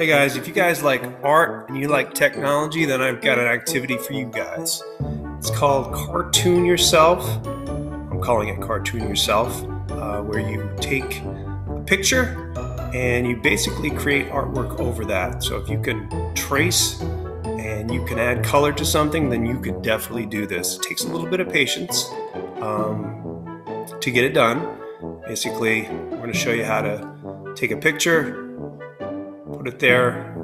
Hey guys, if you guys like art and you like technology, then I've got an activity for you guys. It's called Cartoon Yourself. I'm calling it Cartoon Yourself, where you take a picture and you basically create artwork over that. So if you can trace and you can add color to something, then you could definitely do this. It takes a little bit of patience to get it done. Basically, we're going to show you how to take a picture, put it there,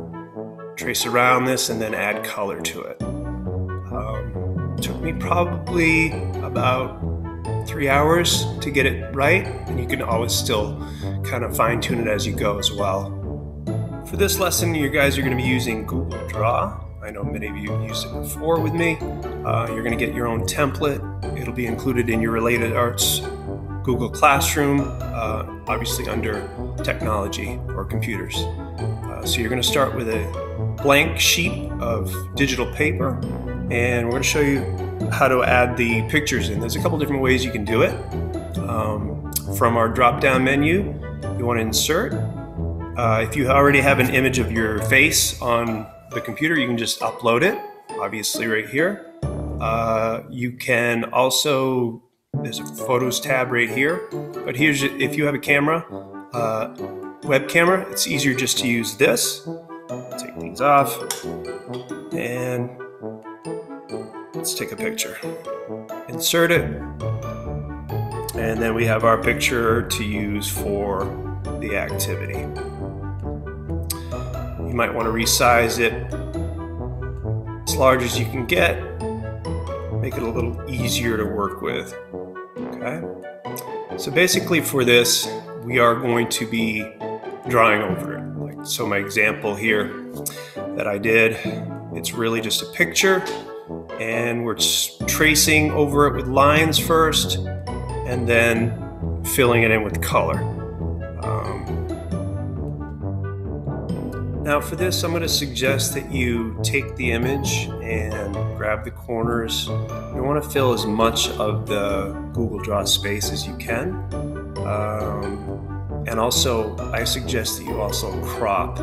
trace around this, and then add color to it. It took me probably about 3 hours to get it right, and you can always still kind of fine-tune it as you go as well. For this lesson, you guys are going to be using Google Draw. I know many of you have used it before with me. You're going to get your own template. It'll be included in your Related Arts Google Classroom, obviously under technology or computers. So you're going to start with a blank sheet of digital paper, and we're going to show you how to add the pictures in. There's a couple different ways you can do it. From our drop-down menu, you want to insert. If you already have an image of your face on the computer, you can just upload it, obviously right here. You can also, there's a Photos tab right here, but here's, if you have a camera, web camera, it's easier just to use this. Take these off, and let's take a picture. Insert it, and then we have our picture to use for the activity. You might want to resize it as large as you can get, make it a little easier to work with. Okay, so basically for this, we are going to be drawing over it. So my example here that I did, it's really just a picture, and we're tracing over it with lines first, and then filling it in with color. Now for this, I'm going to suggest that you take the image and grab the corners. You want to fill as much of the Google Draw space as you can. And also, I suggest that you also crop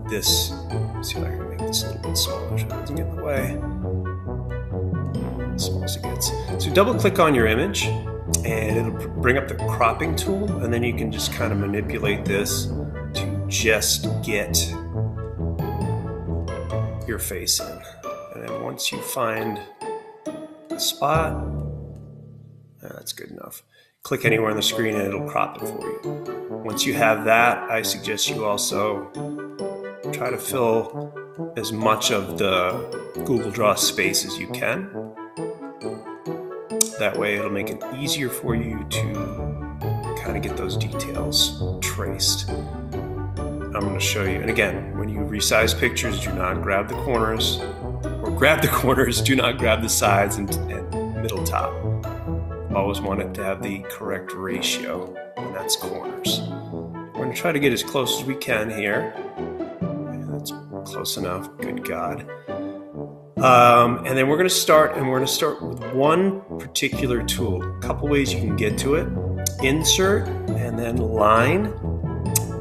this. Let's see if I can make this a little bit smaller so it doesn't get in the way. As small as it gets. So double click on your image, and it'll bring up the cropping tool, and then you can just kind of manipulate this to just get your face in. And then once you find a spot, that's good enough. Click anywhere on the screen and it'll crop it for you. Once you have that, I suggest you also try to fill as much of the Google Draw space as you can. That way it'll make it easier for you to kind of get those details traced. I'm going to show you, and again, when you resize pictures, do not grab the corners, or grab the corners, do not grab the sides and middle top. Always want it to have the correct ratio, and that's corners. We're going to try to get as close as we can here. That's close enough, good God. And then we're going to start, with one particular tool. A couple ways you can get to it. Insert, and then line.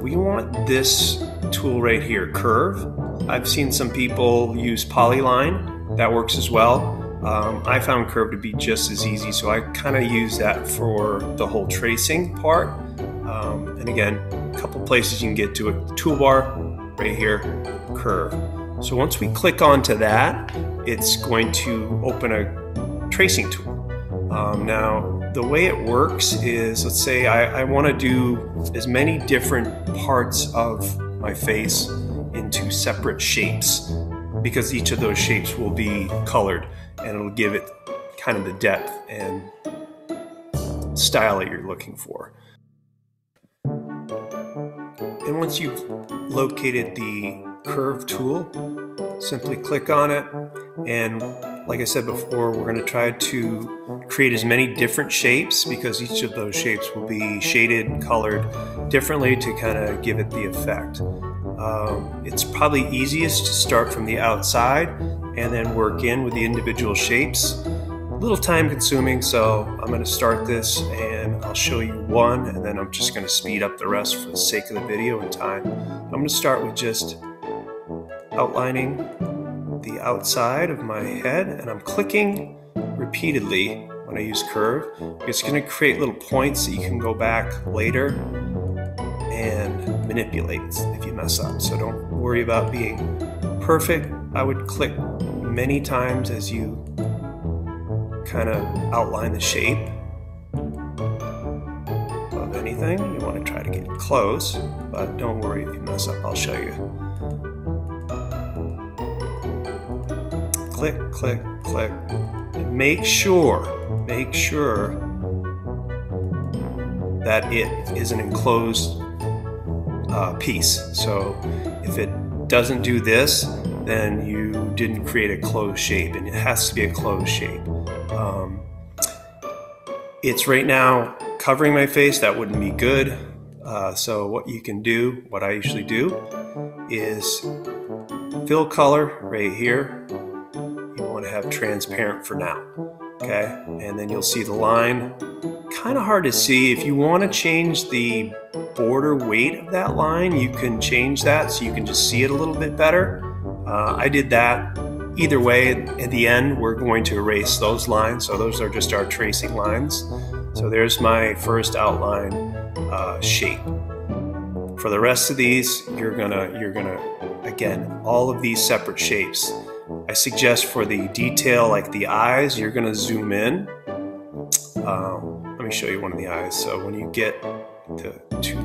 We want this tool right here, curve. I've seen some people use polyline. That works as well. I found curve to be just as easy, so I kind of use that for the whole tracing part. And again, a couple places you can get to it. The toolbar right here, curve. So once we click onto that, it's going to open a tracing tool. Now, the way it works is, let's say I want to do as many different parts of my face into separate shapes, because each of those shapes will be colored, and it'll give it kind of the depth and style that you're looking for. And once you've located the curve tool, simply click on it, and like I said before, we're going to try to create as many different shapes, because each of those shapes will be shaded, colored differently to kind of give it the effect. It's probably easiest to start from the outside and then work in with the individual shapes. little time consuming, so I'm going to start this and I'll show you one, and then I'm just going to speed up the rest for the sake of the video and time. I'm going to start with just outlining the outside of my head, and I'm clicking repeatedly when I use curve. It's going to create little points that you can go back later and manipulate if you mess up. So don't worry about being perfect. I would click many times as you kind of outline the shape of anything. You want to try to get close, but don't worry if you mess up, I'll show you. Click, click, click. And make sure that it is an enclosed piece. So if it doesn't do this, then you didn't create a closed shape, and it has to be a closed shape. It's right now covering my face. That wouldn't be good. So what you can do, what I usually do, is fill color right here. You want to have transparent for now, okay? And then you'll see the line. Kind of hard to see. If you want to change the border weight of that line, you can change that so you can just see it a little bit better. I did that. Either way, at the end, we're going to erase those lines. So those are just our tracing lines. So there's my first outline shape. For the rest of these, you're gonna, again, all of these separate shapes. I suggest for the detail, like the eyes, you're gonna zoom in. Let me show you one of the eyes. So when you get to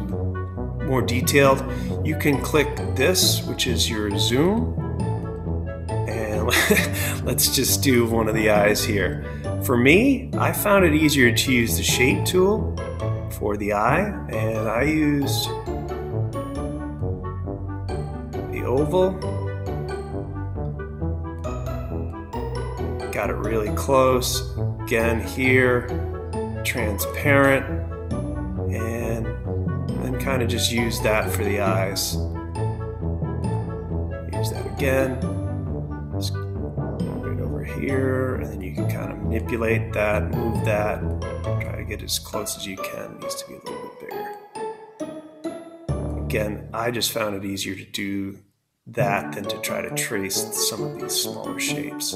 more detailed, you can click this, which is your zoom. And let's just do one of the eyes here. For me, I found it easier to use the shape tool for the eye, and I used the oval. Got it really close. Again here, transparent, and then kind of just use that for the eyes. Use that again. Just right over here, and then you can kind of manipulate that, move that, try to get as close as you can. It needs to be a little bit bigger. Again, I just found it easier to do that than to try to trace some of these smaller shapes.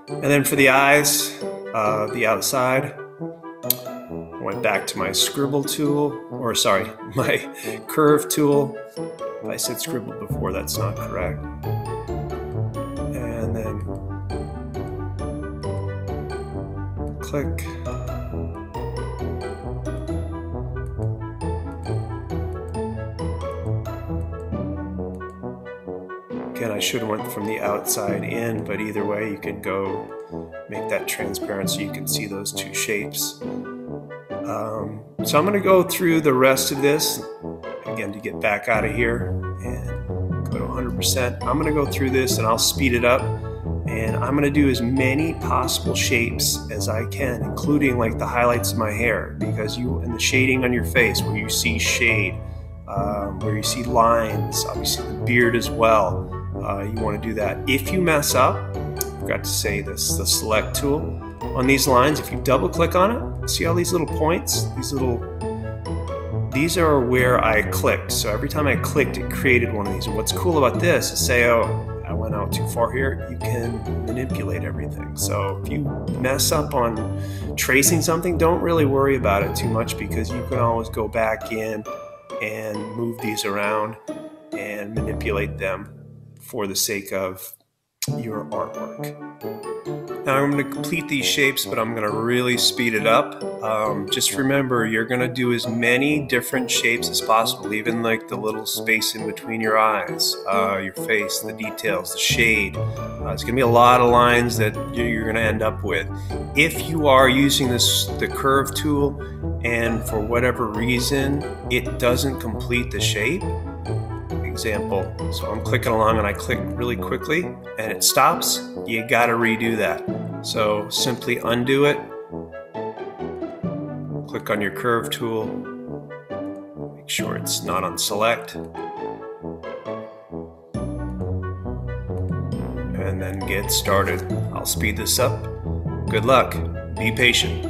And then for the eyes, the outside, I went back to my scribble tool, or sorry, my curve tool. If I said scribble before, that's not correct. And then click. Again, I should have went from the outside in, but either way, you can go make that transparent so you can see those two shapes. So I'm going to go through the rest of this, again, to get back out of here and go to 100%. I'm going to go through this and I'll speed it up, and I'm going to do as many possible shapes as I can, including like the highlights of my hair, because and the shading on your face, where you see shade, where you see lines, obviously the beard as well. You want to do that. If you mess up, I forgot to say this, the select tool on these lines, if you double click on it, see all these little points? These are where I clicked. So every time I clicked, it created one of these. And what's cool about this is, say, oh, I went out too far here, you can manipulate everything. So if you mess up on tracing something, don't really worry about it too much, because you can always go back in and move these around and manipulate them for the sake of your artwork. Now I'm going to complete these shapes, but I'm going to really speed it up. Just remember, you're going to do as many different shapes as possible, even like the little space in between your eyes, your face, the details, the shade. It's going to be a lot of lines that you're going to end up with. If you are using the curve tool, and for whatever reason it doesn't complete the shape, example, so I'm clicking along and I click really quickly and it stops, you got to redo that. So simply undo it, click on your curve tool, make sure it's not on select, and then get started. I'll speed this up Good luck. Be patient.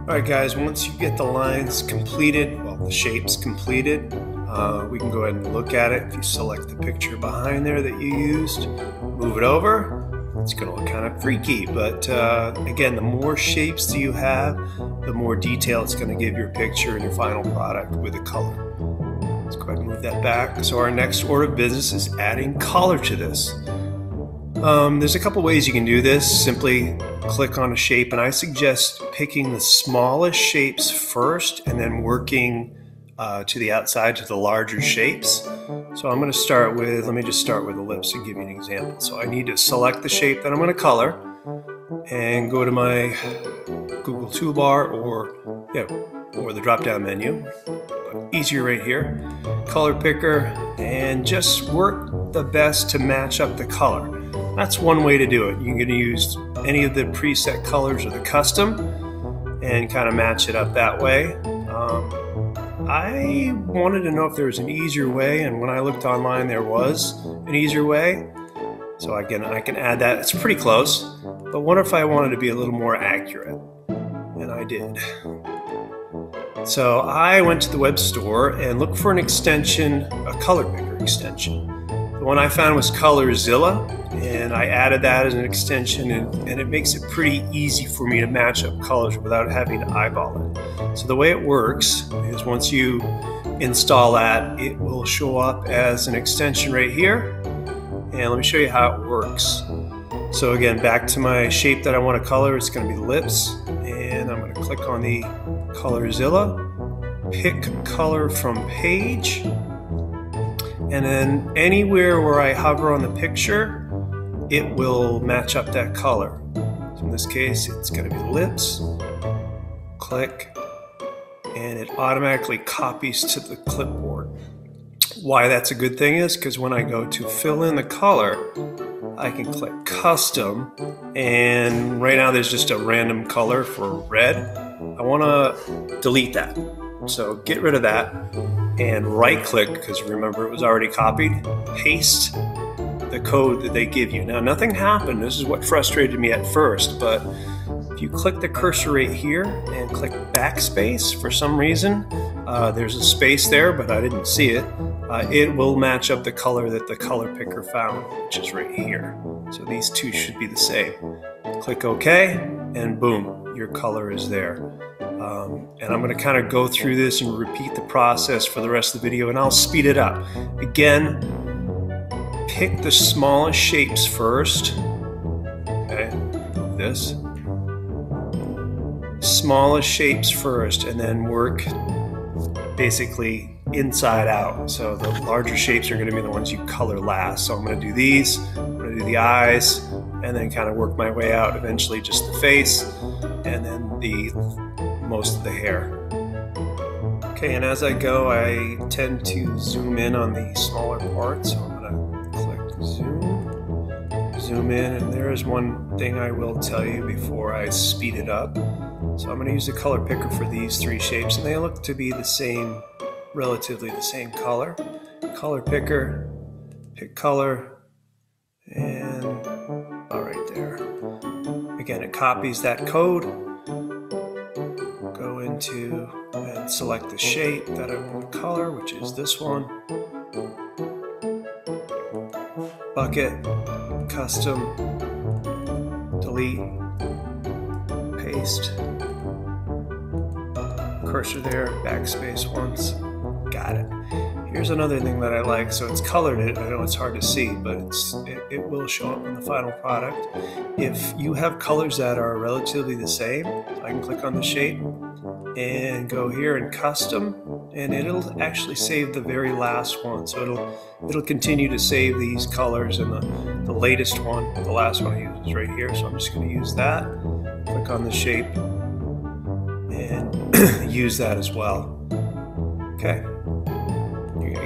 Alright guys, once you get the lines completed, well, the shapes completed, we can go ahead and look at it. If you select the picture behind there that you used, move it over, it's going to look kind of freaky, but again, the more shapes that you have, the more detail it's going to give your picture and your final product with the color. Let's go ahead and move that back. So our next order of business is adding color to this. There's a couple ways you can do this. Simply click on a shape, and I suggest picking the smallest shapes first and then working to the outside to the larger shapes. So I'm going to start with, let me just start with the lips and give you an example. So I need to select the shape that I'm going to color and go to my Google toolbar or the drop down menu. Easier right here, color picker, and just work the best to match up the color. That's one way to do it. You can use any of the preset colors or the custom and kind of match it up that way. I wanted to know if there was an easier way, and when I looked online there was an easier way. So again, I can add that. It's pretty close, but what if I wanted to be a little more accurate? And I did. So I went to the web store and looked for an extension, a color picker extension. The one I found was ColorZilla, and I added that as an extension, and it makes it pretty easy for me to match up colors without having to eyeball it. So the way it works is once you install that, it will show up as an extension right here. And let me show you how it works. So again, back to my shape that I want to color, it's going to be the lips, and I'm going to click on the ColorZilla, pick color from page, and then anywhere where I hover on the picture, it will match up that color. So in this case, it's going to be lips, click, and it automatically copies to the clipboard. Why that's a good thing is because when I go to fill in the color, I can click custom, and right now there's just a random color for red. I want to delete that. So get rid of that and right click, because remember it was already copied, paste the code that they give you. Now nothing happened, this is what frustrated me at first, but if you click the cursor right here and click backspace, for some reason, there's a space there, but I didn't see it. It will match up the color that the color picker found, which is right here. So these two should be the same. Click OK, and boom, your color is there. And I'm going to kind of go through this and repeat the process for the rest of the video, and I'll speed it up. Again, pick the smallest shapes first. Okay, move this. Smallest shapes first, and then work basically inside out. So the larger shapes are going to be the ones you color last. So I'm going to do these, I'm going to do the eyes, and then kind of work my way out, eventually just the face, and then the most of the hair. Okay, and as I go, I tend to zoom in on the smaller parts. So I'm going to click zoom in, and there is one thing I will tell you before I speed it up. So I'm going to use the color picker for these three shapes, and they look to be the same, relatively the same color. Color picker, pick color, and all right there. Again, it copies that code. Go into and select the shape that I want to color, which is this one. Bucket, custom, delete, paste, cursor there, backspace once, got it. Here's another thing that I like. So it's colored it. I know it's hard to see, but it will show up in the final product. If you have colors that are relatively the same, I can click on the shape and go here and custom, and it'll actually save the very last one. So it'll continue to save these colors, and the latest one, the last one I use is right here. So I'm just going to use that. Click on the shape and use that as well. Okay.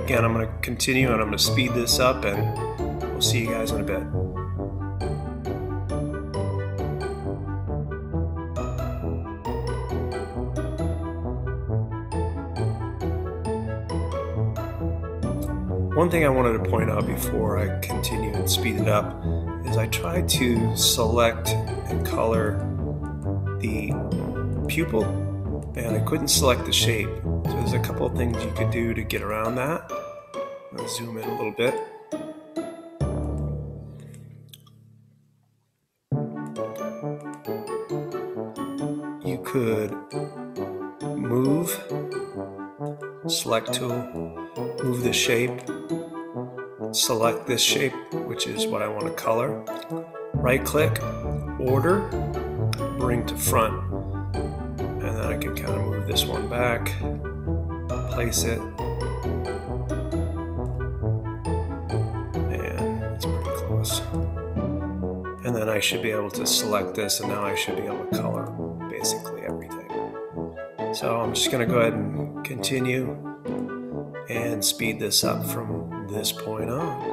Again, I'm going to continue and I'm going to speed this up, and we'll see you guys in a bit. One thing I wanted to point out before I continue and speed it up is I tried to select and color the pupil, and I couldn't select the shape. So there's a couple of things you could do to get around that. I'm going to zoom in a little bit. You could move, select tool, move the shape, select this shape, which is what I want to color. Right click, order, bring to front. And then I can kind of move this one back, place it, and it's pretty close. And then I should be able to select this, and now I should be able to color basically everything. So I'm just going to go ahead and continue and speed this up from this point on.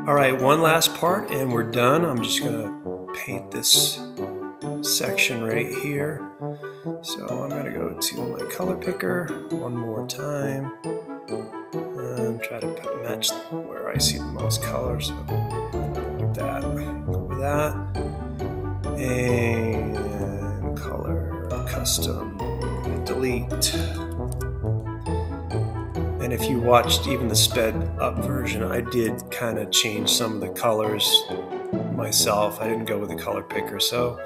All right, one last part and we're done. I'm just gonna paint this section right here. So I'm gonna go to my color picker one more time and try to match where I see the most colors. So like that, go with that. And color, custom, delete. And if you watched even the sped up version, I did kind of change some of the colors myself. I didn't go with the color picker. So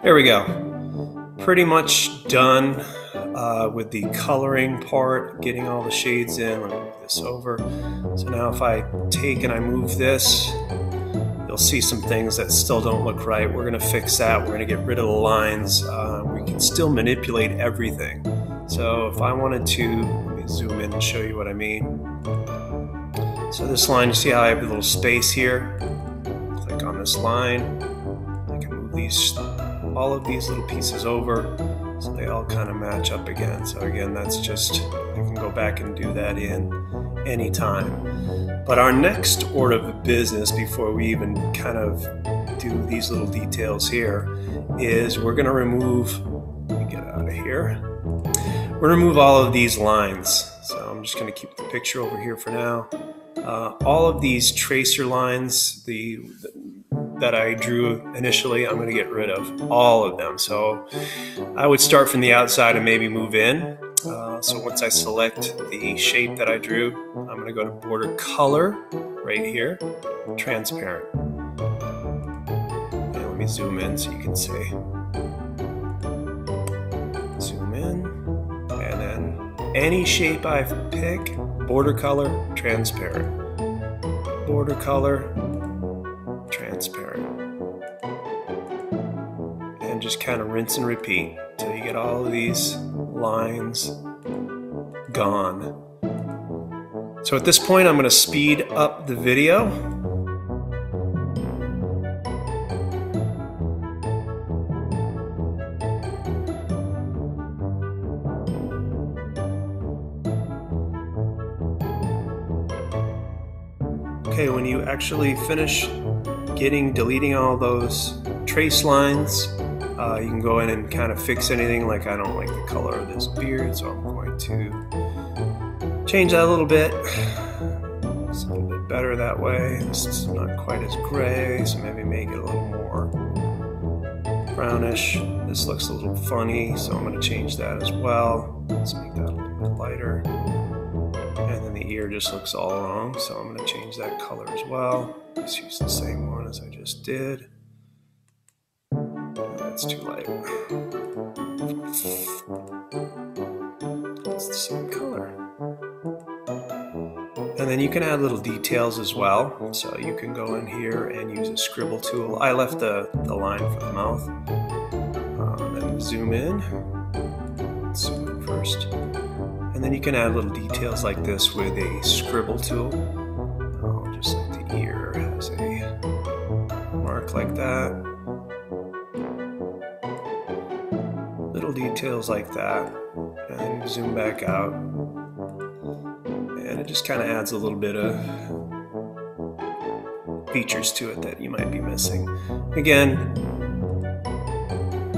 there we go. Pretty much done with the coloring part, getting all the shades in. Let me move this over. So now if I take and I move this, you'll see some things that still don't look right. We're going to fix that. We're going to get rid of the lines. We can still manipulate everything. So if I wanted to, zoom in and show you what I mean. So this line, you see how I have a little space here? Click on this line. I can move all of these little pieces over so they all kind of match up again. So again, that's just, I can go back and do that in any time. But our next order of business, before we even kind of do these little details here, is we're going to remove, let me get out of here. We're going to remove all of these lines. So I'm just going to keep the picture over here for now. All of these tracer lines, that I drew initially, I'm going to get rid of all of them. So I would start from the outside and maybe move in. So once I select the shape that I drew, I'm going to go to border color right here, transparent. And let me zoom in so you can see. Zoom in, and then any shape I pick, border color, transparent. Border color, transparent. And just kind of rinse and repeat until you get all of these lines gone. So at this point, I'm going to speed up the video. Okay, when you actually finish deleting all those trace lines, you can go in and kind of fix anything. Like, I don't like the color of this beard, so I'm going to change that a little bit. It's a little bit better that way. This is not quite as gray, so maybe make it a little more brownish. This looks a little funny, so I'm going to change that as well. Let's make that a little bit lighter. And then the ear just looks all wrong, so I'm going to change that color as well. Let's use the same one as I just did. That's too light. It's the same color. And then you can add little details as well. So you can go in here and use a scribble tool. I left the line for the mouth. Then zoom in. Zoom in first. And then you can add little details like this with a scribble tool. Just like the ear has a mark like that. Little details like that. And then you zoom back out. And it just kind of adds a little bit of features to it that you might be missing. Again,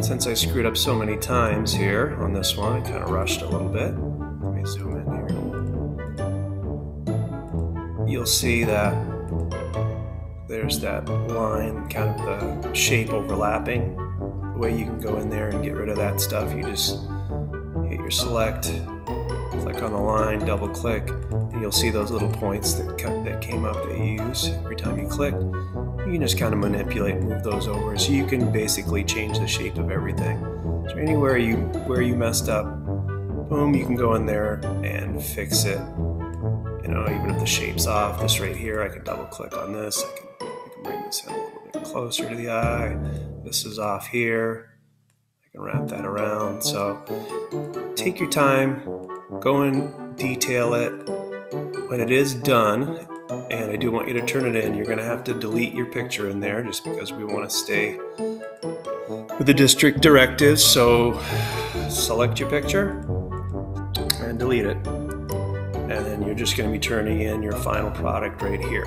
since I screwed up so many times here on this one, I kind of rushed a little bit. Let me zoom in here. You'll see that there's that line, kind of the shape overlapping. The way you can go in there and get rid of that stuff, you just hit your select, click on the line, double click, and you'll see those little points that came up that you use every time you click. You can just kind of manipulate and move those over, so you can basically change the shape of everything. So anywhere where you messed up, boom, you can go in there and fix it. You know, even if the shape's off, this right here, I can double click on this. I can bring this in a little bit closer to the eye. This is off here. I can wrap that around. So take your time, go and detail it. When it is done, and I do want you to turn it in, you're going to have to delete your picture in there just because we want to stay with the district directives. So select your picture and delete it. And then you're just going to be turning in your final product right here.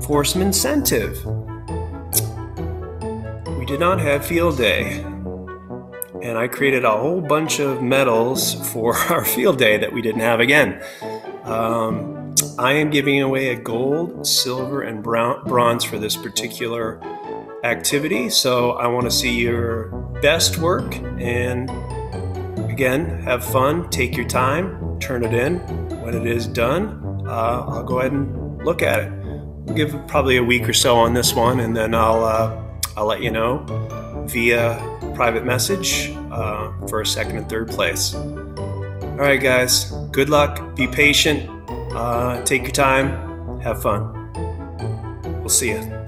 For some incentive, we did not have field day, and I created a whole bunch of medals for our field day that we didn't have again. I am giving away a gold, silver, and bronze for this particular activity. So I want to see your best work, and again, have fun, take your time, turn it in. When it is done, I'll go ahead and look at it. We'll give it probably a week or so on this one, and then I'll let you know via private message for second and third place. All right, guys, good luck. Be patient. Take your time. Have fun. We'll see you.